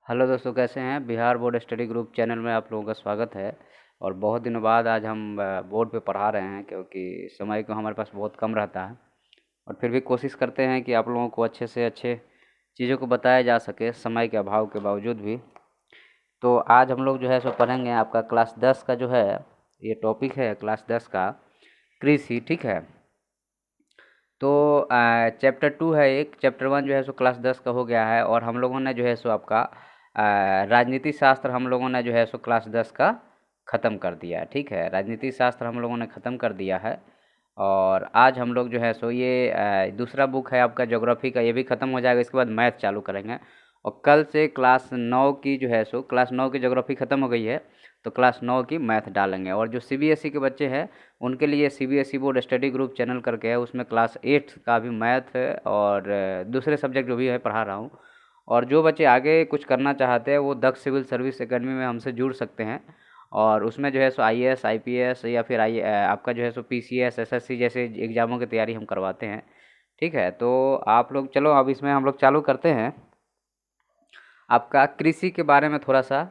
Hello दोस्तों, कैसे हैं। Bihar board study group channel में आप लोगों का स्वागत है। और बहुत दिनों बाद आज हम बोर्ड पे पढ़ा रहे हैं, क्योंकि समय को हमारे पास बहुत कम रहता है। और फिर भी कोशिश करते हैं कि आप लोगों को अच्छे से अच्छे चीज़ों को बताया जा सके समय के अभाव के बावजूद भी। तो आज हम लोग जो है सो पढ़ेंगे आपका क्लास 10 का जो है, ये टॉपिक है क्लास 10 का, कृषि। ठीक है। तो चैप्टर 2 है, एक चैप्टर 1 जो है सो क्लास 10 का हो गया है। और हम लोगों ने जो है सो आपका राजनीति शास्त्र हम लोगों ने जो है सो क्लास 10 का ख़त्म कर दिया है। ठीक है, राजनीति शास्त्र हम लोगों ने ख़त्म कर दिया है। और आज हम लोग जो है सो ये दूसरा बुक है आपका ज्योग्राफी का, ये भी ख़त्म हो जाएगा। इसके बाद मैथ चालू करेंगे। और कल से क्लास 9 की जो है सो, क्लास 9 की ज्योग्राफी ख़त्म हो गई है, तो क्लास 9 की मैथ डालेंगे। और जो सीबीएसई के बच्चे हैं उनके लिए CBSE board study group channel करके है, उसमें क्लास 8 का भी मैथ और दूसरे सब्जेक्ट जो भी है पढ़ा रहा हूँ। और जो बच्चे आगे कुछ करना चाहते हैं वो दक्ष सिविल सर्विस एकेडमी में हमसे जुड़ सकते हैं। और उसमें जो है सो आईएएस आईपीएस या फिर आपका जो है सो पीसीएस एसएससी जैसे एग्ज़ामों की तैयारी हम करवाते हैं। ठीक है, तो आप लोग चलो अब इसमें हम लोग चालू करते हैं। आपका कृषि के बारे में थोड़ा सा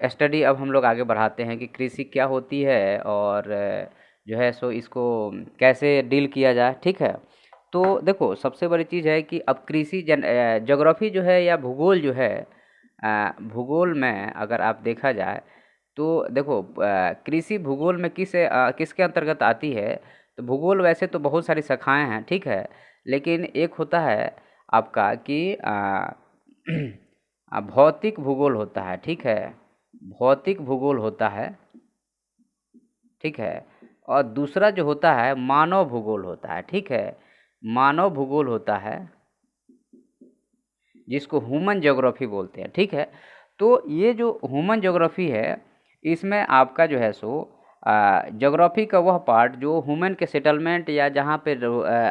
स्टडी अब हम लोग आगे बढ़ाते हैं कि कृषि क्या होती है और जो है सो इसको कैसे डील किया जाए। ठीक है, तो देखो सबसे बड़ी चीज़ है कि अब कृषि ज्योग्राफी जो है या भूगोल जो है, भूगोल में अगर आप देखा जाए तो देखो कृषि भूगोल में किसके अंतर्गत आती है। तो भूगोल वैसे तो बहुत सारी शाखाएं हैं, ठीक है, लेकिन एक होता है आपका कि भौतिक भूगोल होता है। ठीक है, भौतिक भूगोल होता है। ठीक है, और दूसरा जो होता है मानव भूगोल होता है। ठीक है, मानव भूगोल होता है जिसको ह्यूमन ज्योग्राफी बोलते हैं। ठीक है, तो ये जो ह्यूमन ज्योग्राफी है इसमें आपका जो है सो ज्योग्राफी का वह पार्ट जो ह्यूमन के सेटलमेंट या जहाँ पे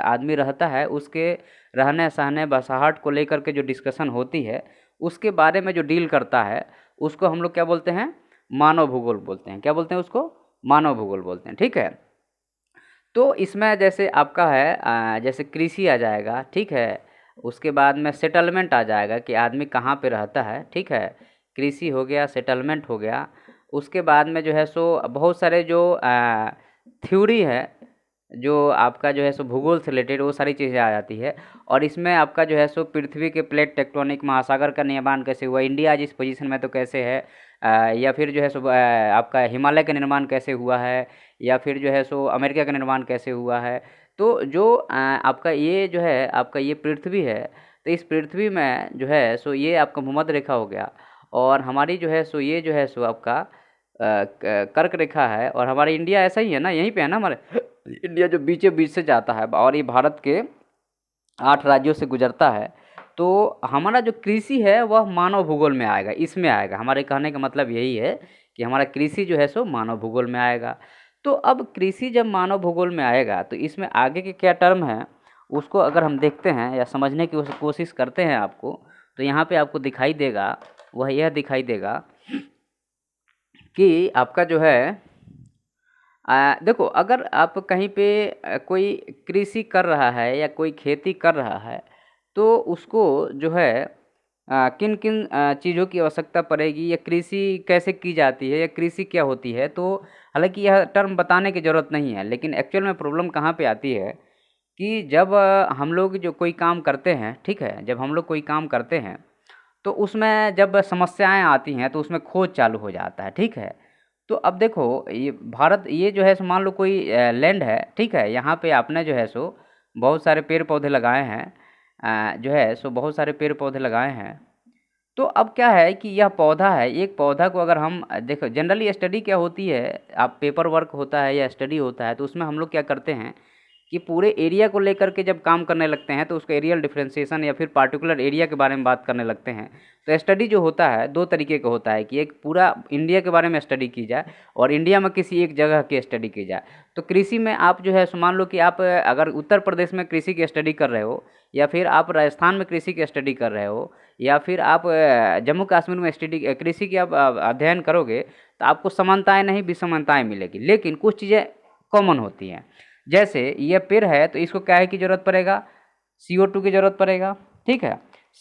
आदमी रहता है उसके रहने सहने बसाहट को लेकर के जो डिस्कशन होती है उसके बारे में जो डील करता है उसको हम लोग क्या बोलते हैं, मानव भूगोल बोलते हैं। क्या बोलते हैं उसको, मानव भूगोल बोलते हैं। ठीक है, तो इसमें जैसे आपका है जैसे कृषि आ जाएगा। ठीक है, उसके बाद में सेटलमेंट आ जाएगा कि आदमी कहाँ पे रहता है। ठीक है, कृषि हो गया, सेटलमेंट हो गया। उसके बाद में जो है सो बहुत सारे जो थ्योरी है जो आपका जो है सो भूगोल से रिलेटेड वो सारी चीज़ें आ जाती है। और इसमें आपका जो है सो पृथ्वी के प्लेट टेक्टोनिक, महासागर का निर्माण कैसे हुआ, इंडिया आज इस पोजीशन में तो कैसे है, या फिर जो है सो आपका हिमालय का निर्माण कैसे हुआ है, या फिर जो है सो अमेरिका का निर्माण कैसे हुआ है। तो जो आपका ये जो है आपका ये पृथ्वी है, तो इस पृथ्वी में जो है सो ये आपका भूमध्य रेखा हो गया। और हमारी जो है सो ये जो है सो आपका कर्क रेखा है। और हमारा इंडिया ऐसा ही है ना, यहीं पे है ना हमारे इंडिया जो बीचों बीच से जाता है और ये भारत के 8 राज्यों से गुजरता है। तो हमारा जो कृषि है वह मानव भूगोल में आएगा, इसमें आएगा। हमारे कहने का मतलब यही है कि हमारा कृषि जो है सो मानव भूगोल में आएगा। तो अब कृषि जब मानव भूगोल में आएगा तो इसमें आगे के क्या टर्म हैं उसको अगर हम देखते हैं या समझने की कोशिश करते हैं आपको, तो यहाँ पे आपको दिखाई देगा, वह यह दिखाई देगा कि आपका जो है देखो अगर आप कहीं पे कोई कृषि कर रहा है या कोई खेती कर रहा है तो उसको जो है किन किन चीज़ों की आवश्यकता पड़ेगी या कृषि कैसे की जाती है या कृषि क्या होती है। तो हालांकि यह टर्म बताने की ज़रूरत नहीं है, लेकिन एक्चुअल में प्रॉब्लम कहाँ पे आती है कि जब हम लोग जो कोई काम करते हैं, ठीक है, जब हम लोग कोई काम करते हैं तो उसमें जब समस्याएं आती हैं तो उसमें खोज चालू हो जाता है। ठीक है, तो अब देखो ये भारत ये जो है सो मान लो कोई लैंड है, ठीक है, यहाँ पे आपने जो है सो बहुत सारे पेड़ पौधे लगाए हैं, जो है सो बहुत सारे पेड़ पौधे लगाए हैं। तो अब क्या है कि यह पौधा है, एक पौधा को अगर हम देखो जनरली स्टडी क्या होती है, आप पेपर वर्क होता है या स्टडी होता है तो उसमें हम लोग क्या करते हैं कि पूरे एरिया को लेकर के जब काम करने लगते हैं तो उसको एरियल डिफरेंशिएशन या फिर पार्टिकुलर एरिया के बारे में बात करने लगते हैं। तो स्टडी जो होता है दो तरीके का होता है कि एक पूरा इंडिया के बारे में स्टडी की जाए और इंडिया में किसी एक जगह की स्टडी की जाए। तो कृषि में आप जो है सो मान लो कि आप अगर उत्तर प्रदेश में कृषि की स्टडी कर रहे हो या फिर आप राजस्थान में कृषि की स्टडी कर रहे हो या फिर आप जम्मू कश्मीर में स्टडी कृषि की आप अध्ययन करोगे तो आपको समानताएं नहीं विषमताएं मिलेगी, लेकिन कुछ चीज़ें कॉमन होती हैं। जैसे ये पेड़ है तो इसको क्या है की जरूरत पड़ेगा, CO2 की जरूरत पड़ेगा। ठीक है,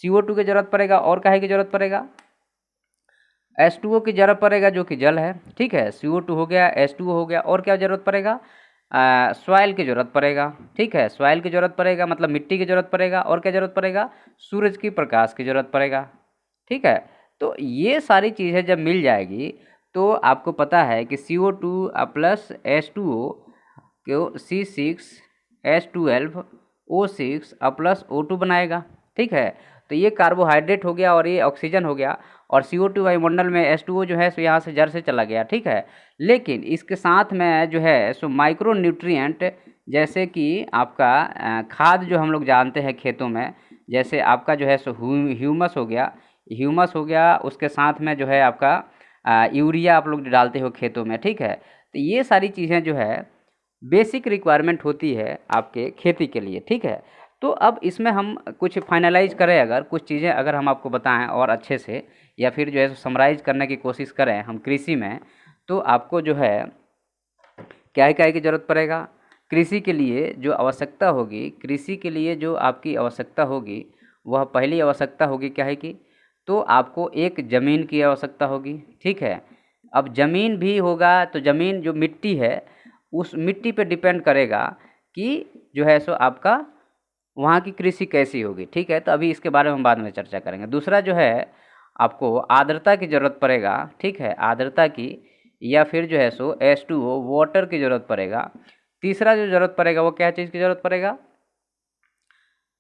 CO2 की ज़रूरत पड़ेगा और काहे की ज़रूरत पड़ेगा, H2O की ज़रूरत पड़ेगा जो कि जल है, ठीक है। CO2 हो गया, H2O हो गया, और क्या ज़रूरत पड़ेगा, सॉइल की ज़रूरत पड़ेगा, ठीक है। सॉइल की ज़रूरत पड़ेगा मतलब मिट्टी की ज़रूरत पड़ेगा, और क्या ज़रूरत पड़ेगा, सूरज की प्रकाश की ज़रूरत पड़ेगा, ठीक है। तो ये सारी चीज़ें जब मिल जाएगी तो आपको पता है कि CO2 प्लस H2O को C6H12O6 प्लस O2 बनाएगा, ठीक है। तो ये कार्बोहाइड्रेट हो गया और ये ऑक्सीजन हो गया, और CO2 वायुमंडल में H2O जो है सो यहाँ से जड़ से चला गया, ठीक है। लेकिन इसके साथ में जो है सो माइक्रो न्यूट्रिएंट, जैसे कि आपका खाद जो हम लोग जानते हैं खेतों में, जैसे आपका जो है सो ह्यूमस हो गया, ह्यूमस हो गया, उसके साथ में जो है आपका यूरिया आप लोग डालते हो खेतों में, ठीक है। तो ये सारी चीज़ें जो है बेसिक रिक्वायरमेंट होती है आपके खेती के लिए, ठीक है। तो अब इसमें हम कुछ फाइनलाइज करें, अगर कुछ चीज़ें अगर हम आपको बताएं और अच्छे से, या फिर जो है समराइज करने की कोशिश करें हम कृषि में, तो आपको जो है क्या क्या की ज़रूरत पड़ेगा। कृषि के लिए जो आवश्यकता होगी, कृषि के लिए जो आपकी आवश्यकता होगी, वह पहली आवश्यकता होगी क्या है कि, तो आपको एक ज़मीन की आवश्यकता होगी, ठीक है। अब ज़मीन भी होगा तो ज़मीन जो मिट्टी है उस मिट्टी पे डिपेंड करेगा कि जो है सो आपका वहाँ की कृषि कैसी होगी, ठीक है। तो अभी इसके बारे में हम बाद में चर्चा करेंगे। दूसरा जो है आपको आर्द्रता की ज़रूरत पड़ेगा, ठीक है, आर्द्रता की, या फिर जो है सो H2O वाटर की ज़रूरत पड़ेगा। तीसरा जो ज़रूरत पड़ेगा वो क्या चीज़ की ज़रूरत पड़ेगा,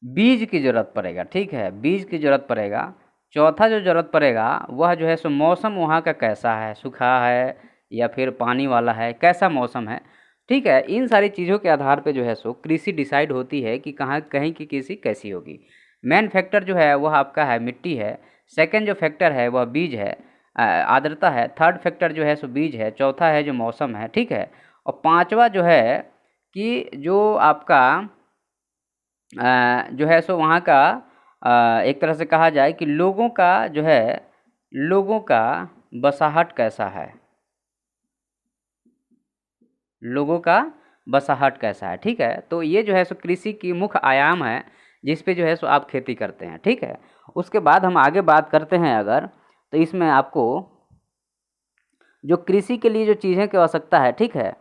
बीज की ज़रूरत पड़ेगा, ठीक है, बीज की ज़रूरत पड़ेगा। चौथा जो ज़रूरत पड़ेगा वह जो है सो मौसम वहाँ का कैसा है, सूखा है या फिर पानी वाला है, कैसा मौसम है, ठीक है। इन सारी चीज़ों के आधार पे जो है सो कृषि डिसाइड होती है कि कहाँ कहीं की कृषि कैसी होगी। मेन फैक्टर जो है वह आपका है मिट्टी है, सेकंड जो फैक्टर है वह बीज है, आर्द्रता है, थर्ड फैक्टर जो है सो बीज है, चौथा है जो मौसम है, ठीक है। और पांचवा जो है कि जो आपका जो है सो वहाँ का एक तरह से कहा जाए कि लोगों का जो है, लोगों का बसाहट कैसा है, लोगों का बसाहट कैसा है, ठीक है। तो ये जो है सो कृषि की मुख्य आयाम है जिस पे जो है सो आप खेती करते हैं, ठीक है। उसके बाद हम आगे बात करते हैं अगर, तो इसमें आपको जो कृषि के लिए जो चीज़ें की आवश्यकता है, ठीक है।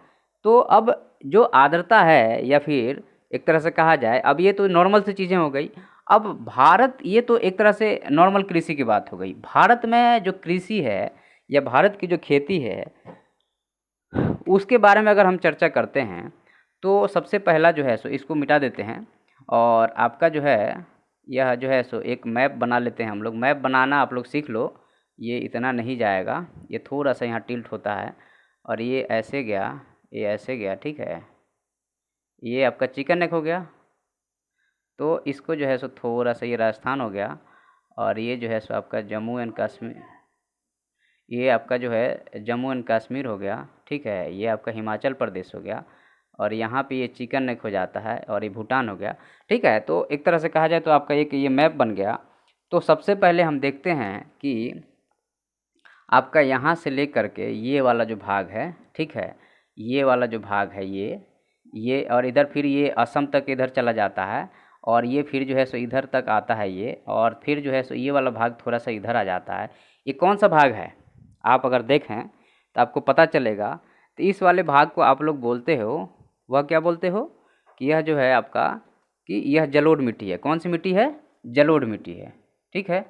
तो अब जो आर्द्रता है, या फिर एक तरह से कहा जाए, अब ये तो नॉर्मल सी चीज़ें हो गई। अब भारत, ये तो एक तरह से नॉर्मल कृषि की बात हो गई। भारत में जो कृषि है या भारत की जो खेती है उसके बारे में अगर हम चर्चा करते हैं, तो सबसे पहला जो है सो इसको मिटा देते हैं, और आपका जो है यह जो है सो एक मैप बना लेते हैं हम लोग। मैप बनाना आप लोग सीख लो, ये इतना नहीं जाएगा, ये थोड़ा सा यहाँ टिल्ट होता है, और ये ऐसे गया, ये ऐसे गया, ठीक है। ये आपका चिकन नेक हो गया, तो इसको जो है सो थोड़ा सा ये राजस्थान हो गया, और ये जो है सो आपका जम्मू एंड कश्मीर, ये आपका जो है जम्मू एंड कश्मीर हो गया, ठीक है। ये आपका हिमाचल प्रदेश हो गया, और यहाँ पे ये चिकन नेक हो जाता है, और ये भूटान हो गया, ठीक है। तो एक तरह से कहा जाए तो आपका एक ये मैप बन गया। तो सबसे पहले हम देखते हैं कि आपका यहाँ से ले करके ये वाला जो भाग है, ठीक है, ये वाला जो भाग है ये और इधर फिर ये असम तक इधर चला जाता है, और ये फिर जो है सो इधर तक आता है ये, और फिर जो है सो ये वाला भाग थोड़ा सा इधर आ जाता है। ये कौन सा भाग है, आप अगर देखें तो आपको पता चलेगा। तो इस वाले भाग को आप लोग बोलते हो, वह क्या बोलते हो कि यह जो है आपका, कि यह जलोढ़ मिट्टी है। कौन सी मिट्टी है, जलोढ़ मिट्टी है, ठीक है,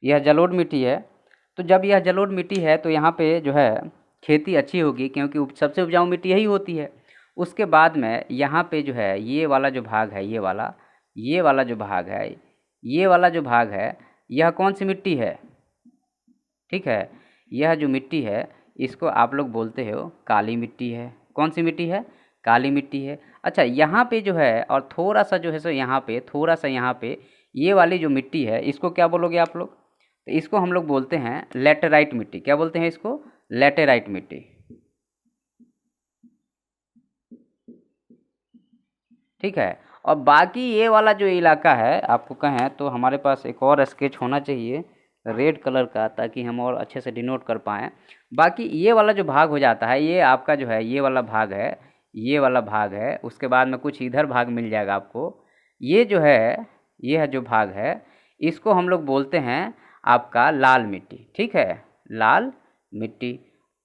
यह जलोढ़ मिट्टी है। तो जब यह जलोढ़ मिट्टी है तो यहाँ पे जो है खेती अच्छी होगी, क्योंकि सबसे उपजाऊ मिट्टी यही होती है। उसके बाद में यहाँ पे जो है ये वाला जो भाग है, ये वाला जो भाग है, ये वाला जो भाग है, यह कौन सी मिट्टी है, ठीक है। यह जो मिट्टी है इसको आप लोग बोलते हो काली मिट्टी है। कौन सी मिट्टी है, काली मिट्टी है। अच्छा, यहाँ पे जो है और थोड़ा सा जो है सो यहाँ पे, थोड़ा सा यहाँ पे ये वाली जो मिट्टी है इसको क्या बोलोगे आप लोग, तो इसको हम लोग बोलते हैं लेटेराइट मिट्टी। क्या बोलते हैं इसको, लेटेराइट मिट्टी, ठीक है। और बाकी ये वाला जो इलाका है, आपको कहें तो हमारे पास एक और स्केच होना चाहिए रेड कलर का, ताकि हम और अच्छे से डिनोट कर पाएँ। बाकी ये वाला जो भाग हो जाता है, ये आपका जो है ये वाला भाग है, ये वाला भाग है। उसके बाद में कुछ इधर भाग मिल जाएगा आपको, ये जो है, यह जो भाग है, इसको हम लोग बोलते हैं आपका लाल मिट्टी। ठीक है, लाल मिट्टी।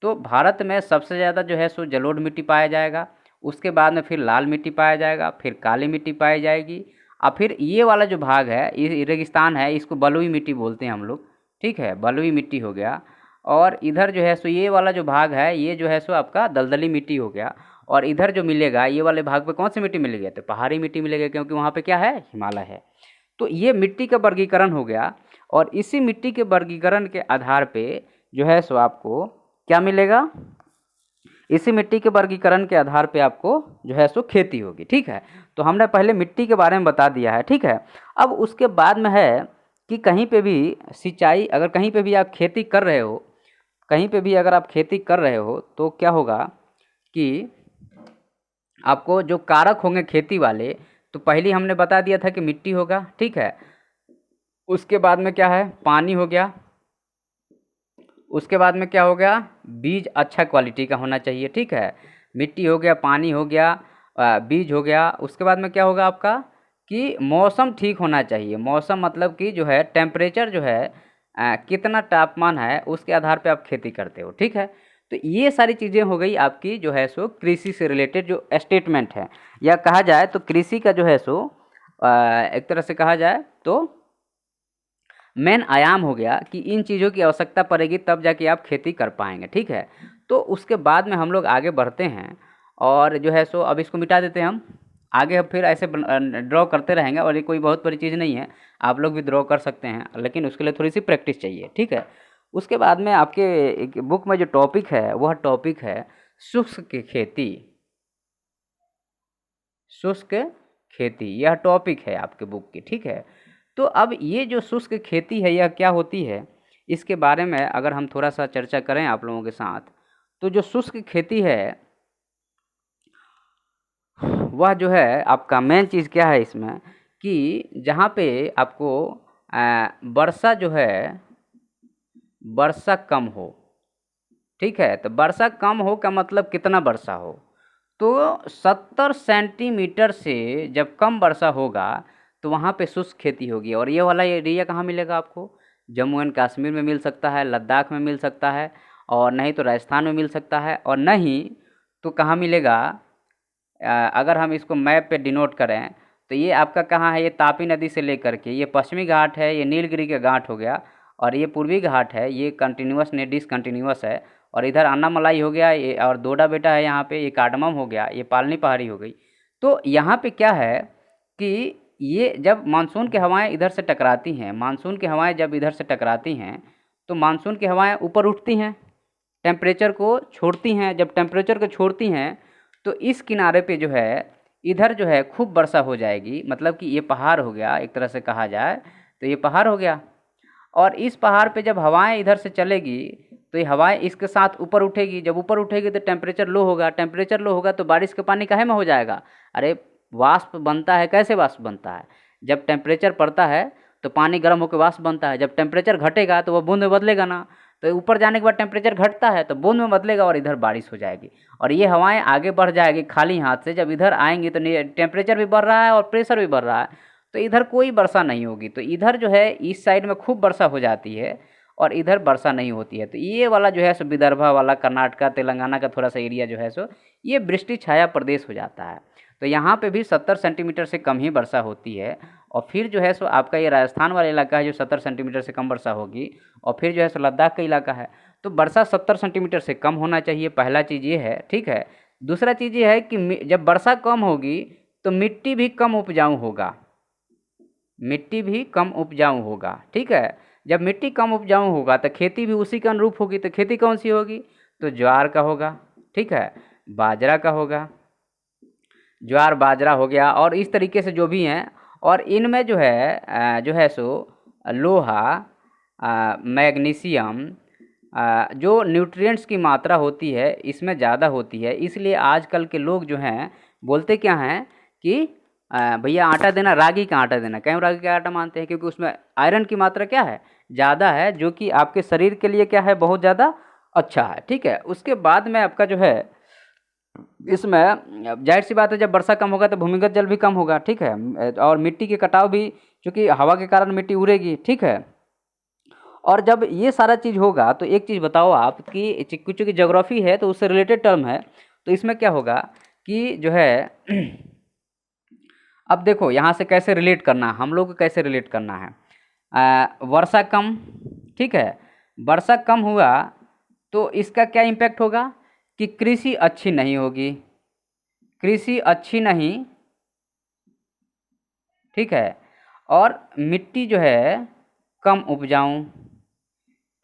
तो भारत में सबसे ज़्यादा जो है सो जलोढ़ मिट्टी पाया जाएगा, उसके बाद में फिर लाल मिट्टी पाया जाएगा, फिर काली मिट्टी पाई जाएगी, और फिर ये वाला जो भाग है, ये रेगिस्तान है, इसको बलुई मिट्टी बोलते हैं हम लोग। ठीक है, बलुई मिट्टी हो गया। और इधर जो है सो ये वाला जो भाग है, ये जो है सो आपका दलदली मिट्टी हो गया। और इधर जो मिलेगा, ये वाले भाग पे कौन सी मिट्टी मिलेगी? तो पहाड़ी मिट्टी मिलेगी, क्योंकि वहाँ पे क्या है, हिमालय है। तो ये मिट्टी का वर्गीकरण हो गया। और इसी मिट्टी के वर्गीकरण के आधार पे जो है सो आपको क्या मिलेगा? इसी मिट्टी के वर्गीकरण के आधार पे आपको जो है सो खेती होगी। ठीक है, तो हमने पहले मिट्टी के बारे में बता दिया है। ठीक है, अब उसके बाद में है कि कहीं पे भी सिंचाई, अगर कहीं पे भी आप खेती कर रहे हो, कहीं पे भी अगर आप खेती कर रहे हो, तो क्या होगा कि आपको जो कारक होंगे खेती वाले, तो पहले हमने बता दिया था कि मिट्टी होगा। ठीक है, उसके बाद में क्या है, पानी हो गया। उसके बाद में क्या हो गया, बीज अच्छा क्वालिटी का होना चाहिए। ठीक है, मिट्टी हो गया, पानी हो गया, बीज हो गया। उसके बाद में क्या होगा आपका कि मौसम ठीक होना चाहिए। मौसम मतलब कि जो है टेम्परेचर जो है, कितना तापमान है, उसके आधार पे आप खेती करते हो। ठीक है, तो ये सारी चीज़ें हो गई आपकी जो है सो कृषि से रिलेटेड जो स्टेटमेंट है, या कहा जाए तो कृषि का जो है सो एक तरह से कहा जाए तो मेन आयाम हो गया कि इन चीज़ों की आवश्यकता पड़ेगी तब जाके आप खेती कर पाएंगे। ठीक है, तो उसके बाद में हम लोग आगे बढ़ते हैं, और जो है सो अब इसको मिटा देते हैं हम। आगे हम फिर ऐसे ड्रॉ करते रहेंगे, और ये कोई बहुत बड़ी चीज़ नहीं है, आप लोग भी ड्रॉ कर सकते हैं, लेकिन उसके लिए थोड़ी सी प्रैक्टिस चाहिए। ठीक है, उसके बाद में आपके बुक में जो टॉपिक है, वह टॉपिक है शुष्क की खेती। शुष्क खेती यह टॉपिक है आपके बुक की। ठीक है, तो अब ये जो शुष्क खेती है, यह क्या होती है, इसके बारे में अगर हम थोड़ा सा चर्चा करें आप लोगों के साथ, तो जो शुष्क खेती है, वह जो है आपका मेन चीज़ क्या है इसमें, कि जहाँ पे आपको वर्षा जो है, वर्षा कम हो। ठीक है, तो वर्षा कम हो का मतलब कितना वर्षा हो, तो 70 सेंटीमीटर से जब कम वर्षा होगा तो वहाँ पे शुष्क खेती होगी। और ये वाला एरिया कहाँ मिलेगा आपको? जम्मू एंड कश्मीर में मिल सकता है, लद्दाख में मिल सकता है, और नहीं तो राजस्थान में मिल सकता है, और नहीं तो कहाँ मिलेगा? अगर हम इसको मैप पे डिनोट करें तो ये आपका कहाँ है, ये तापी नदी से लेकर के ये पश्चिमी घाट है, ये नीलगिरी का घाट हो गया, और ये पूर्वी घाट है, ये कंटिन्यूस नहीं डिसकंटिन्यूस है, और इधर अन्नामलाई हो गया, ये और दोडा बेटा है यहाँ पे, ये कार्डमम हो गया, ये पालनी पहाड़ी हो गई। तो यहाँ पे क्या है कि ये जब मानसून की हवाएं इधर से टकराती हैं, मानसून की हवाएं जब इधर से टकराती हैं, तो मानसून की हवाएं ऊपर उठती हैं, टेम्परेचर को छोड़ती हैं। जब टेम्परेचर को छोड़ती हैं तो इस किनारे पे जो है, इधर जो है खूब वर्षा हो जाएगी। मतलब कि ये पहाड़ हो गया, एक तरह से कहा जाए तो ये पहाड़ हो गया, और इस पहाड़ पे जब हवाएं इधर से चलेगी तो ये हवाएं इसके साथ ऊपर उठेगी। जब ऊपर उठेगी तो टेम्परेचर लो होगा, टेम्परेचर लो होगा तो बारिश का पानी काहे में हो जाएगा? अरे वाष्प बनता है। कैसे वाष्प बनता है? जब टेम्परेचर बढ़ता है तो पानी गर्म होकर वाष्प बनता है, जब टेम्परेचर घटेगा तो वह बूंद में बदलेगा ना, तो ऊपर जाने के बाद टेम्परेचर घटता है तो बूंद में बदलेगा और इधर बारिश हो जाएगी, और ये हवाएं आगे बढ़ जाएगी खाली हाथ से। जब इधर आएंगी तो टेम्परेचर भी बढ़ रहा है और प्रेशर भी बढ़ रहा है, तो इधर कोई वर्षा नहीं होगी। तो इधर जो है इस साइड में खूब वर्षा हो जाती है और इधर वर्षा नहीं होती है। तो ये वाला जो है सो विदर्भा वाला, कर्नाटका तेलंगाना का थोड़ा सा एरिया जो है सो ये वृष्टि छाया प्रदेश हो जाता है। तो यहाँ पे भी 70 सेंटीमीटर से कम ही वर्षा होती है। और फिर जो है सो आपका ये राजस्थान वाला इलाका है जो 70 सेंटीमीटर से कम वर्षा होगी, और फिर जो है सो लद्दाख का इलाका है। तो वर्षा 70 सेंटीमीटर से कम होना चाहिए, पहला चीज़ ये है। ठीक है, दूसरा चीज़ ये है कि जब वर्षा कम होगी तो मिट्टी भी कम उपजाऊ होगा, मिट्टी भी कम उपजाऊ होगा। ठीक है, जब मिट्टी कम उपजाऊ होगा तो खेती भी उसी के अनुरूप होगी। तो खेती कौन सी होगी? तो ज्वार का होगा, ठीक है, बाजरा का होगा, ज्वार बाजरा हो गया, और इस तरीके से जो भी हैं। और इनमें जो है सो लोहा, मैग्नीशियम, जो न्यूट्रिएंट्स की मात्रा होती है इसमें ज़्यादा होती है। इसलिए आजकल के लोग जो हैं बोलते क्या हैं कि भैया आटा देना, रागी का आटा देना। क्यों रागी का आटा मानते हैं? क्योंकि उसमें आयरन की मात्रा क्या है, ज़्यादा है, जो कि आपके शरीर के लिए क्या है, बहुत ज़्यादा अच्छा है। ठीक है, उसके बाद में आपका जो है इसमें जाहिर सी बात है, जब वर्षा कम होगा तो भूमिगत जल भी कम होगा, ठीक है, और मिट्टी के कटाव भी, क्योंकि हवा के कारण मिट्टी उड़ेगी, ठीक है। और जब ये सारा चीज़ होगा तो एक चीज़ बताओ आप कि चूँकि ज्योग्राफी है तो उससे रिलेटेड टर्म है, तो इसमें क्या होगा कि जो है अब देखो यहाँ से कैसे रिलेट करना है, हम लोग को कैसे रिलेट करना है। वर्षा कम, ठीक है, वर्षा कम हुआ तो इसका क्या इम्पैक्ट होगा कि कृषि अच्छी नहीं होगी, कृषि अच्छी नहीं, ठीक है, और मिट्टी जो है कम उपजाऊ,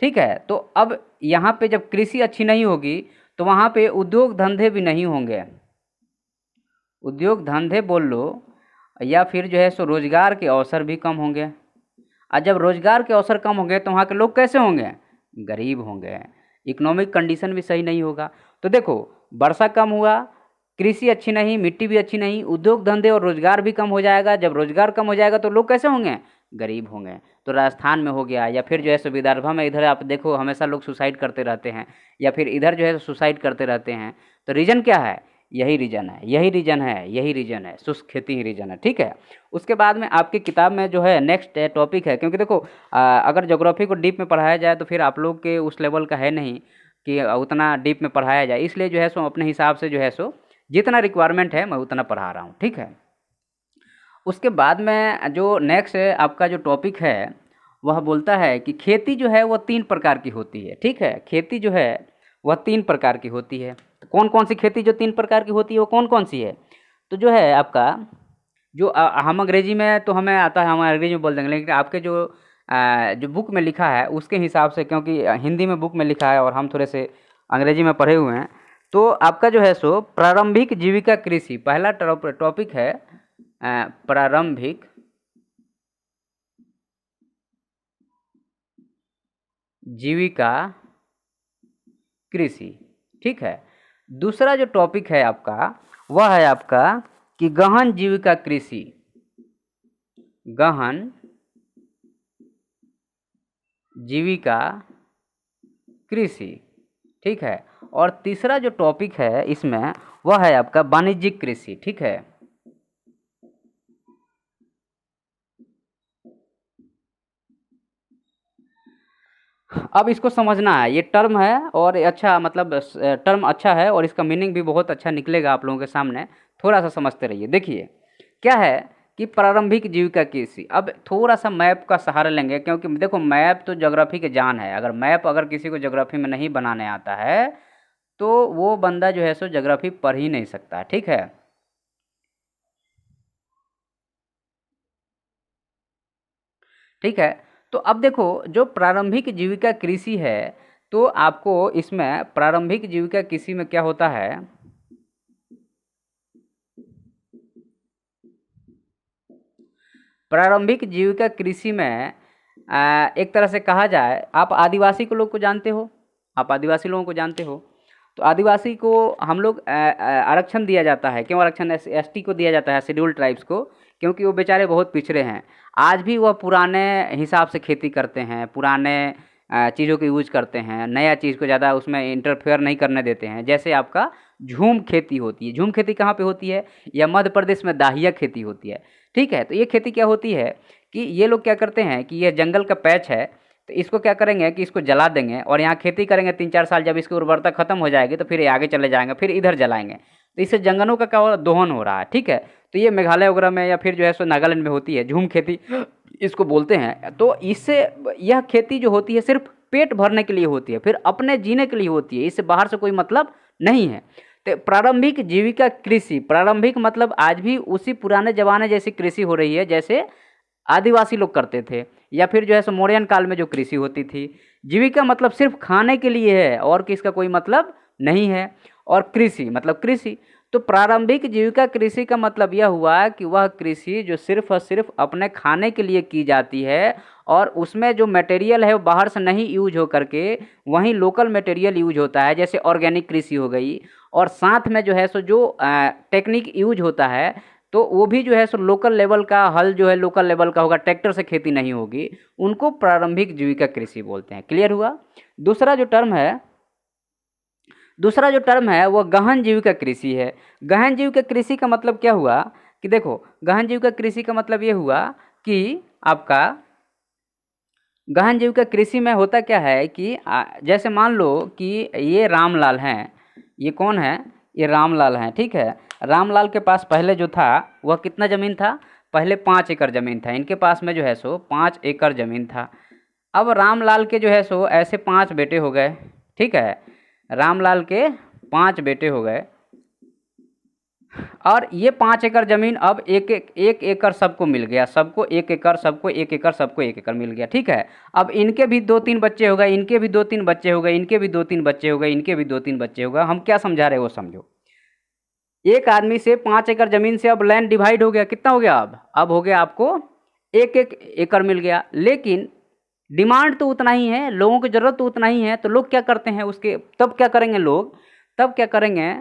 ठीक है। तो अब यहाँ पे जब कृषि अच्छी नहीं होगी तो वहाँ पे उद्योग धंधे भी नहीं होंगे, उद्योग धंधे बोल लो, या फिर जो है सो रोजगार के अवसर भी कम होंगे। और जब रोजगार के अवसर कम होंगे तो वहाँ के लोग कैसे होंगे, गरीब होंगे, इकोनॉमिक कंडीशन भी सही नहीं होगा। तो देखो, वर्षा कम हुआ, कृषि अच्छी नहीं, मिट्टी भी अच्छी नहीं, उद्योग धंधे और रोजगार भी कम हो जाएगा। जब रोजगार कम हो जाएगा तो लोग कैसे होंगे, गरीब होंगे। तो राजस्थान में हो गया, या फिर जो है सो विदर्भ में, इधर आप देखो हमेशा लोग सुसाइड करते रहते हैं, या फिर इधर जो है सुसाइड करते रहते हैं। तो रीजन क्या है, यही रीजन है, यही रीजन है, यही रीजन है, शुष्क खेती ही रीजन है, ठीक है। उसके बाद में आपकी किताब में जो है नेक्स्ट टॉपिक है, क्योंकि देखो अगर ज्योग्राफी को डीप में पढ़ाया जाए तो फिर आप लोग के उस लेवल का है नहीं कि उतना डीप में पढ़ाया जाए, इसलिए जो है सो अपने हिसाब से जो है सो जितना रिक्वायरमेंट है मैं उतना पढ़ा रहा हूँ, ठीक है। उसके बाद में जो नेक्स्ट आपका जो टॉपिक है वह बोलता है कि खेती जो है वह 3 प्रकार की होती है, ठीक है। खेती जो है वह 3 प्रकार की होती है। तो कौन कौन सी खेती जो 3 प्रकार की होती है वो कौन कौन सी है, तो जो है आपका जो हम अंग्रेजी में तो हमें आता है, हम अंग्रेजी में बोल देंगे, लेकिन आपके जो बुक में लिखा है उसके हिसाब से, क्योंकि हिंदी में बुक में लिखा है और हम थोड़े से अंग्रेजी में पढ़े हुए हैं, तो आपका जो है सो प्रारंभिक जीविका कृषि पहला टॉपिक है। प्रारंभिक जीविका कृषि, ठीक है। दूसरा जो टॉपिक है आपका वह है आपका कि गहन जीविका कृषि, गहन जीविका कृषि, ठीक है। और तीसरा जो टॉपिक है इसमें वह है आपका वाणिज्यिक कृषि, ठीक है। अब इसको समझना है, ये टर्म है और अच्छा मतलब टर्म अच्छा है और इसका मीनिंग भी बहुत अच्छा निकलेगा आप लोगों के सामने, थोड़ा सा समझते रहिए। देखिए क्या है कि प्रारंभिक जीविका कृषि, अब थोड़ा सा मैप का सहारा लेंगे, क्योंकि देखो मैप तो ज्योग्राफी की जान है। अगर मैप अगर किसी को ज्योग्राफी में नहीं बनाने आता है तो वो बंदा जो है सो ज्योग्राफी पढ़ ही नहीं सकता, ठीक है। ठीक है, तो अब देखो जो प्रारंभिक जीविका कृषि है, तो आपको इसमें प्रारंभिक जीविका कृषि में क्या होता है, प्रारंभिक जीविका कृषि में एक तरह से कहा जाए, आप आदिवासी को लोग को जानते हो, आप आदिवासी लोगों को जानते हो, तो आदिवासी को हम लोग आरक्षण दिया जाता है। क्यों आरक्षण एसटी को दिया जाता है, शेड्यूल ट्राइब्स को, क्योंकि वो बेचारे बहुत पिछड़े हैं। आज भी वह पुराने हिसाब से खेती करते हैं, पुराने चीज़ों को यूज करते हैं, नया चीज़ को ज़्यादा उसमें इंटरफेयर नहीं करने देते हैं। जैसे आपका झूम खेती होती है, झूम खेती कहाँ पे होती है, या मध्य प्रदेश में दाहिया खेती होती है, ठीक है। तो ये खेती क्या होती है कि ये लोग क्या करते हैं कि ये जंगल का पैच है, तो इसको क्या करेंगे कि इसको जला देंगे और यहाँ खेती करेंगे 3-4 साल। जब इसकी उर्वरता खत्म हो जाएगी तो फिर ये आगे चले जाएंगे, फिर इधर जलाएंगे। तो इससे जंगलों का क्या हो रहा है, दोहन हो रहा है, ठीक है। तो ये मेघालय वगैरह में या फिर जो है सो नागालैंड में होती है झूम खेती, इसको बोलते हैं। तो इससे यह खेती जो होती है सिर्फ पेट भरने के लिए होती है, फिर अपने जीने के लिए होती है, इससे बाहर से कोई मतलब नहीं है। तो प्रारंभिक जीविका कृषि, प्रारंभिक मतलब आज भी उसी पुराने जमाने जैसी कृषि हो रही है जैसे आदिवासी लोग करते थे, या फिर जो है सो मौर्यन काल में जो कृषि होती थी। जीविका मतलब सिर्फ खाने के लिए है और किसका कोई मतलब नहीं है। और कृषि मतलब कृषि, तो प्रारंभिक जीविका कृषि का मतलब यह हुआ कि वह कृषि जो सिर्फ और सिर्फ अपने खाने के लिए की जाती है, और उसमें जो मटेरियल है वो बाहर से नहीं यूज हो करके वहीं लोकल मटेरियल यूज होता है, जैसे ऑर्गेनिक कृषि हो गई। और साथ में जो है सो जो टेक्निक यूज होता है तो वो भी जो है सो लोकल लेवल का, हल जो है लोकल लेवल का होगा, ट्रैक्टर से खेती नहीं होगी, उनको प्रारंभिक जीविका कृषि बोलते हैं। क्लियर हुआ। दूसरा जो टर्म है दूसरा जो टर्म है वो गहन जीविका कृषि है। गहन जीविका कृषि का मतलब क्या हुआ कि देखो, गहन जीविका कृषि का मतलब ये हुआ कि आपका गहन जीविका कृषि में होता क्या है कि जैसे मान लो कि ये रामलाल हैं, ये कौन है, ये रामलाल हैं, ठीक है। रामलाल के पास पहले जो था वह कितना ज़मीन था, पहले 5 एकड़ ज़मीन था, इनके पास में जो है सो 5 एकड़ ज़मीन था। अब रामलाल के जो है सो ऐसे 5 बेटे हो गए, ठीक है। रामलाल के 5 बेटे हो गए और ये 5 एकड़ ज़मीन अब एक एकड़ सबको मिल गया, सबको 1 एकड़, सबको 1 एकड़, सबको 1 एकड़ मिल गया, ठीक है। अब इनके भी 2-3 बच्चे हो गए, इनके भी 2-3 बच्चे हो गए, इनके भी 2-3 बच्चे हो गए, इनके भी 2-3 बच्चे हो गए। हम क्या समझा रहे हैं वो समझो। एक आदमी से 5 एकड़ ज़मीन से अब लैंड डिवाइड हो गया, कितना हो गया, अब हो गया आपको 1-1 एकड़ मिल गया। लेकिन डिमांड तो उतना ही है, लोगों की ज़रूरत तो उतना ही है, तो लोग क्या करते हैं उसके, तब क्या करेंगे लोग, तब क्या करेंगे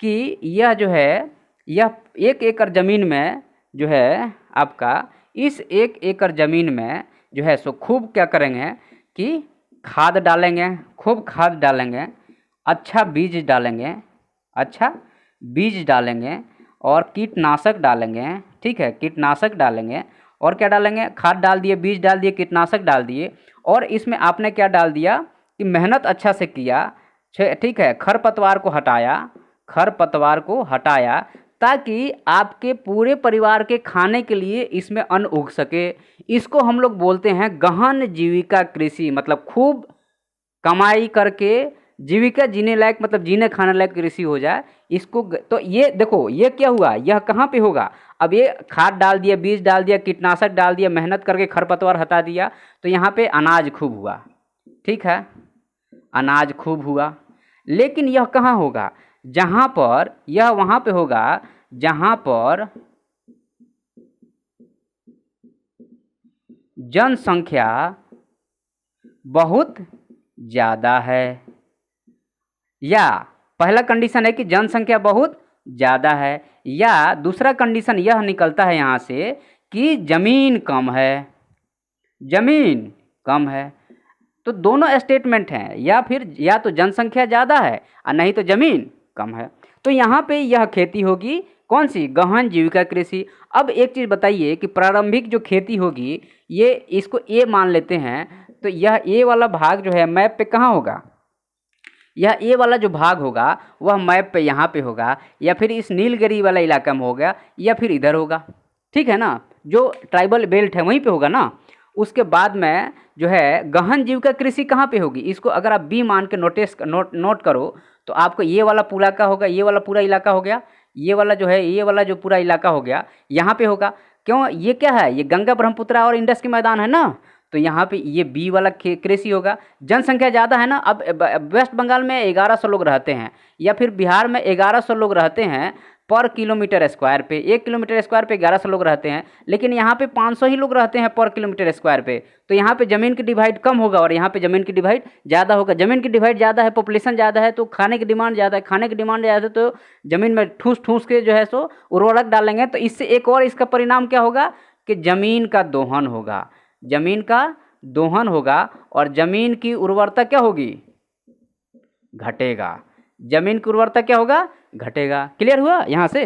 कि यह जो है, यह 1 एकड़ ज़मीन में जो है आपका, इस 1 एकड़ ज़मीन में जो है सो खूब क्या करेंगे कि खाद डालेंगे, खूब खाद डालेंगे, अच्छा बीज डालेंगे, अच्छा बीज डालेंगे और कीटनाशक डालेंगे, ठीक है। कीटनाशक डालेंगे और क्या डालेंगे, खाद डाल दिए, बीज डाल दिए, कीटनाशक डाल दिए और इसमें आपने क्या डाल दिया कि मेहनत अच्छा से किया, ठीक है। खरपतवार को हटाया, खरपतवार को हटाया ताकि आपके पूरे परिवार के खाने के लिए इसमें अन्न उग सके। इसको हम लोग बोलते हैं गहन जीविका कृषि, मतलब खूब कमाई करके जीविका जीने लायक, मतलब जीने खाने लायक कृषि हो जाए इसको। तो ये देखो, ये क्या हुआ, यह कहाँ पे होगा, अब ये खाद डाल दिया, बीज डाल दिया, कीटनाशक डाल दिया, मेहनत करके खरपतवार हटा दिया, तो यहाँ पे अनाज खूब हुआ, ठीक है, अनाज खूब हुआ। लेकिन यह कहाँ होगा, जहाँ पर यह वहाँ पे होगा जहाँ पर जनसंख्या बहुत ज़्यादा है, या पहला कंडीशन है कि जनसंख्या बहुत ज़्यादा है, या दूसरा कंडीशन यह निकलता है यहाँ से कि ज़मीन कम है, ज़मीन कम है। तो दोनों स्टेटमेंट हैं, या फिर या तो जनसंख्या ज़्यादा है और नहीं तो ज़मीन कम है। तो यहाँ पे यह खेती होगी कौन सी, गहन जीविका कृषि। अब एक चीज़ बताइए कि प्रारंभिक जो खेती होगी, ये इसको ए मान लेते हैं, तो यह ए वाला भाग जो है मैप पे कहाँ होगा, यह ए वाला जो भाग होगा वह मैप पे यहाँ पे होगा, या फिर इस नीलगिरी वाला इलाका में होगा, या फिर इधर होगा, ठीक है ना, जो ट्राइबल बेल्ट है वहीं पे होगा ना। उसके बाद में जो है गहन जीविका कृषि कहाँ पे होगी, इसको अगर आप बी मान के नोट करो तो आपको ये वाला पूरा का होगा, ये वाला पूरा इलाका हो गया, ये वाला जो है, ये वाला जो पूरा इलाका हो गया यहाँ पे होगा। क्यों, ये क्या है, ये गंगा ब्रह्मपुत्र और इंडस के मैदान है ना, तो यहाँ पे ये बी वाला कृषि होगा। जनसंख्या ज़्यादा है ना, अब वेस्ट बंगाल में 1100 लोग रहते हैं, या फिर बिहार में 1100 लोग रहते हैं पर किलोमीटर स्क्वायर पे, 1 किलोमीटर स्क्वायर पे 1100 लोग रहते हैं, लेकिन यहाँ पे 500 ही लोग रहते हैं पर किलोमीटर स्क्वायर पे। तो यहाँ पे ज़मीन की डिवाइड कम होगा और यहाँ पे ज़मीन की डिवाइड ज़्यादा होगा। ज़मीन की डिवाइड ज़्यादा है, पॉपुलेशन ज़्यादा है, तो खाने की डिमांड ज़्यादा है, खाने की डिमांड ज़्यादा है, तो ज़मीन में ठूस ठूस के जो है सो उर्वरक डालेंगे, तो इससे एक और इसका परिणाम क्या होगा कि ज़मीन का दोहन होगा, ज़मीन का दोहन होगा और ज़मीन की उर्वरता क्या होगी, घटेगा। ज़मीन की उर्वरता क्या होगा, घटेगा। क्लियर हुआ यहाँ से।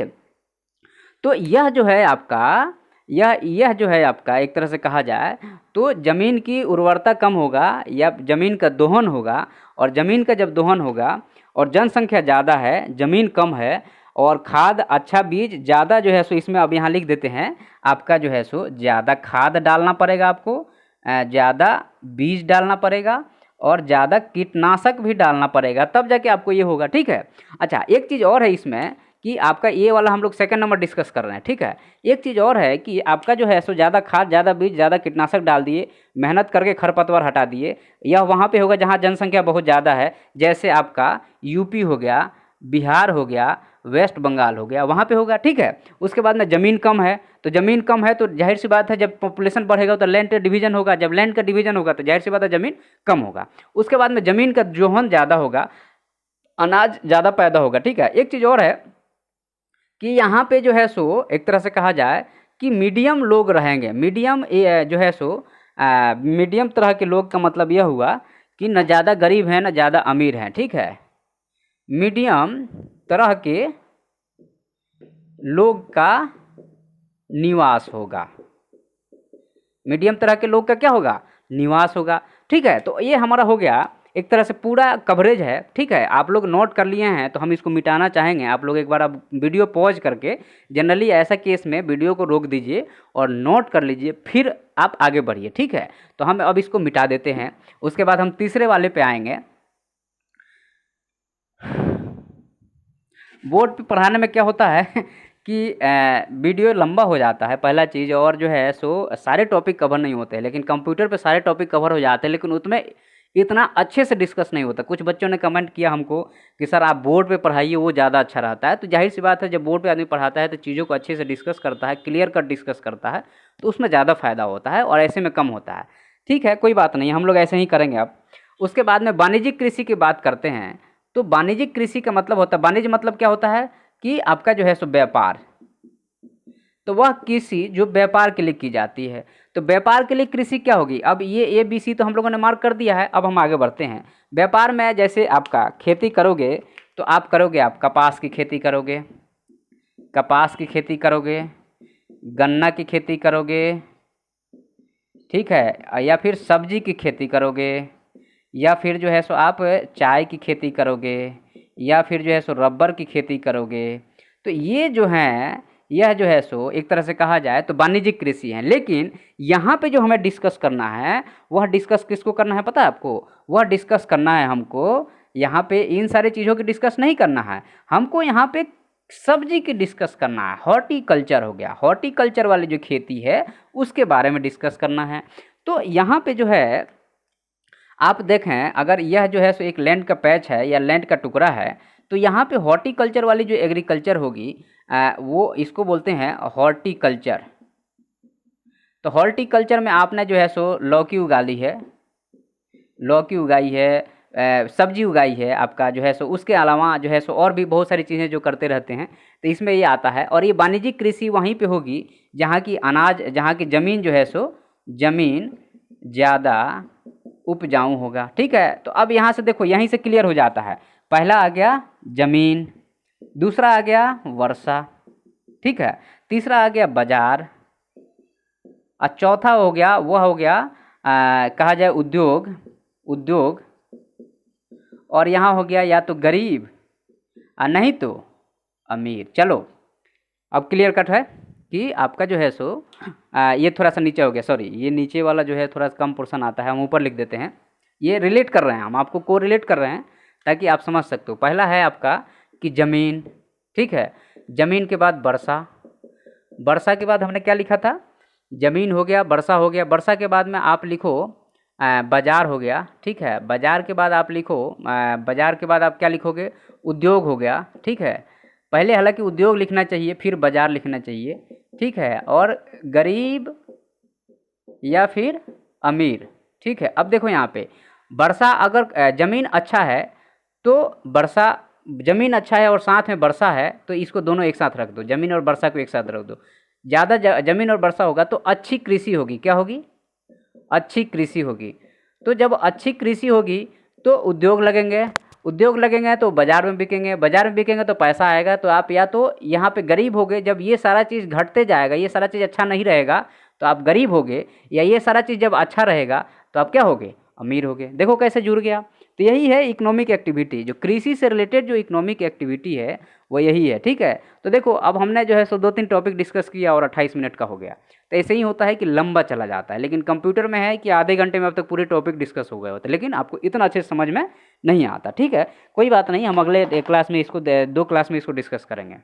तो यह जो है आपका, यह जो है आपका एक तरह से कहा जाए तो ज़मीन की उर्वरता कम होगा या ज़मीन का दोहन होगा, और ज़मीन का जब दोहन होगा और जनसंख्या ज़्यादा है, ज़मीन कम है और खाद अच्छा बीज ज़्यादा जो है सो, इसमें अब यहाँ लिख देते हैं आपका जो है सो ज़्यादा खाद डालना पड़ेगा आपको, ज़्यादा बीज डालना पड़ेगा और ज़्यादा कीटनाशक भी डालना पड़ेगा, तब जाके आपको ये होगा, ठीक है। अच्छा, एक चीज़ और है इसमें कि आपका ये वाला हम लोग सेकंड नंबर डिस्कस कर रहे हैं, ठीक है। एक चीज़ और है कि आपका जो है सो ज़्यादा खाद, ज़्यादा बीज, ज़्यादा कीटनाशक डाल दिए, मेहनत करके खरपतवार हटा दिए, यह वहाँ पे होगा जहाँ जनसंख्या बहुत ज़्यादा है, जैसे आपका यूपी हो गया, बिहार हो गया, वेस्ट बंगाल हो गया, वहाँ पे होगा, ठीक है। उसके बाद में ज़मीन कम है, तो ज़मीन कम है तो जाहिर सी बात है जब पॉपुलेशन बढ़ेगा तो लैंड का डिवीजन होगा, जब लैंड का डिवीजन होगा तो जाहिर सी बात है ज़मीन कम होगा। उसके बाद में ज़मीन का दोहन ज़्यादा होगा, अनाज ज़्यादा पैदा होगा, ठीक है। एक चीज़ और है कि यहाँ पे जो है सो एक तरह से कहा जाए कि मीडियम लोग रहेंगे, मीडियम जो है सो मीडियम तरह के लोग का मतलब यह हुआ कि न ज़्यादा गरीब हैं न ज़्यादा अमीर हैं, ठीक है। मीडियम तरह के लोग का निवास होगा। मीडियम तरह के लोग का क्या होगा? निवास होगा। ठीक है, तो ये हमारा हो गया एक तरह से पूरा कवरेज है। ठीक है, आप लोग नोट कर लिए हैं तो हम इसको मिटाना चाहेंगे। आप लोग एक बार अब वीडियो पॉज करके, जनरली ऐसा केस में वीडियो को रोक दीजिए और नोट कर लीजिए, फिर आप आगे बढ़िए। ठीक है, तो हम अब इसको मिटा देते हैं। उसके बाद हम तीसरे वाले पे आएंगे। बोर्ड पे पढ़ाने में क्या होता है कि वीडियो लंबा हो जाता है, पहला चीज़, और जो है सो सारे टॉपिक कवर नहीं होते हैं। लेकिन कंप्यूटर पे सारे टॉपिक कवर हो जाते हैं, लेकिन उसमें इतना अच्छे से डिस्कस नहीं होता। कुछ बच्चों ने कमेंट किया हमको कि सर आप बोर्ड पे पढ़ाइए, वो ज़्यादा अच्छा रहता है। तो जाहिर सी बात है, जब बोर्ड पे आदमी पढ़ाता है तो चीज़ों को अच्छे से डिस्कस करता है, क्लियर कट डिस्कस करता है, तो उसमें ज़्यादा फायदा होता है और ऐसे में कम होता है। ठीक है, कोई बात नहीं, हम लोग ऐसे ही करेंगे अब। उसके बाद में वाणिज्यिक कृषि की बात करते हैं। तो वाणिज्यिक कृषि का मतलब होता है, वाणिज्य मतलब क्या होता है कि आपका जो है सो व्यापार, तो वह कृषि जो व्यापार के लिए की जाती है। तो व्यापार के लिए कृषि क्या होगी? अब ये ABC तो हम लोगों ने मार्क कर दिया है। अब हम आगे बढ़ते हैं। व्यापार में जैसे आपका खेती करोगे तो आप करोगे, आप कपास की खेती करोगे, कपास की खेती करोगे, गन्ना की खेती करोगे, ठीक है, या फिर सब्जी की खेती करोगे, या फिर जो है सो आप चाय की खेती करोगे, या फिर जो है सो रबर की खेती करोगे। तो ये जो है, यह जो है सो एक तरह से कहा जाए तो वाणिज्यिक कृषि है। लेकिन यहाँ पे जो हमें डिस्कस करना है, वह डिस्कस किसको करना है पता है आपको? वह डिस्कस करना है हमको, यहाँ पे इन सारी चीज़ों की डिस्कस नहीं करना है हमको। यहाँ पे सब्जी की डिस्कस करना है। हॉर्टिकल्चर हो गया, हॉर्टिकल्चर वाली जो खेती है उसके बारे में डिस्कस करना है। तो यहाँ पे जो है आप देखें, अगर यह जो है सो एक लैंड का पैच है या लैंड का टुकड़ा है, तो यहाँ पे हॉर्टिकल्चर वाली जो एग्रीकल्चर होगी वो इसको बोलते हैं हॉर्टिकल्चर। तो हॉर्टिकल्चर में आपने जो है सो लौकी उगा ली है, लौकी उगाई है, सब्जी उगाई है आपका जो है सो। उसके अलावा जो है सो और भी बहुत सारी चीज़ें जो करते रहते हैं, तो इसमें ये आता है। और ये वाणिज्यिक कृषि वहीं पे होगी जहाँ की अनाज, जहाँ की ज़मीन जो है सो ज़मीन ज़्यादा उपजाऊ होगा। ठीक है, तो अब यहाँ से देखो, यहीं से क्लियर हो जाता है। पहला आ गया ज़मीन, दूसरा आ गया वर्षा, ठीक है, तीसरा आ गया बाजार, और चौथा हो गया, वह हो गया कहा जाए उद्योग, उद्योग, और यहाँ हो गया या तो गरीब और नहीं तो अमीर। चलो अब क्लियर कट है कि आपका जो है सो ये थोड़ा सा नीचे हो गया, सॉरी, ये नीचे वाला जो है थोड़ा सा कम पोर्शन आता है, हम ऊपर लिख देते हैं। ये रिलेट कर रहे हैं, हम आपको को रिलेट कर रहे हैं ताकि आप समझ सकते हो। पहला है आपका कि ज़मीन, ठीक है, ज़मीन के बाद वर्षा, वर्षा के बाद हमने क्या लिखा था? ज़मीन हो गया, वर्षा हो गया, वर्षा के बाद में आप लिखो बाजार हो गया, ठीक है, बाजार के बाद आप लिखो बाजार के बाद आप क्या लिखोगे? उद्योग हो गया, ठीक है। पहले हालांकि उद्योग लिखना चाहिए, फिर बाजार लिखना चाहिए, ठीक है, और गरीब या फिर अमीर, ठीक है। अब देखो यहाँ पे वर्षा, अगर ज़मीन अच्छा है तो वर्षा, ज़मीन अच्छा है और साथ में वर्षा है, तो इसको दोनों एक साथ रख दो, ज़मीन और वर्षा को एक साथ रख दो। ज़्यादा ज़मीन और वर्षा होगा तो अच्छी कृषि होगी। क्या होगी? अच्छी कृषि होगी। तो जब अच्छी कृषि होगी तो उद्योग लगेंगे, उद्योग लगेंगे तो बाज़ार में बिकेंगे, बाज़ार में बिकेंगे तो पैसा आएगा। तो आप या तो यहाँ पे गरीब होगे, जब ये सारा चीज़ घटते जाएगा, ये सारा चीज़ अच्छा नहीं रहेगा तो आप गरीब होगे, या ये सारा चीज़ जब अच्छा रहेगा तो आप क्या होगे? अमीर होगे। देखो कैसे जुड़ गया। तो यही है इकोनॉमिक एक्टिविटी, जो कृषि से रिलेटेड जो इकोनॉमिक एक्टिविटी है वो यही है, ठीक है। तो देखो अब हमने जो है सो 2-3 टॉपिक डिस्कस किया और 28 मिनट का हो गया। तो ऐसे ही होता है कि लंबा चला जाता है, लेकिन कंप्यूटर में है कि आधे घंटे में अब तक पूरे टॉपिक डिस्कस हो गए होते, लेकिन आपको इतना अच्छे से समझ में नहीं आता, ठीक है। कोई बात नहीं, हम अगले क्लास में इसको 2 क्लास में इसको डिस्कस करेंगे।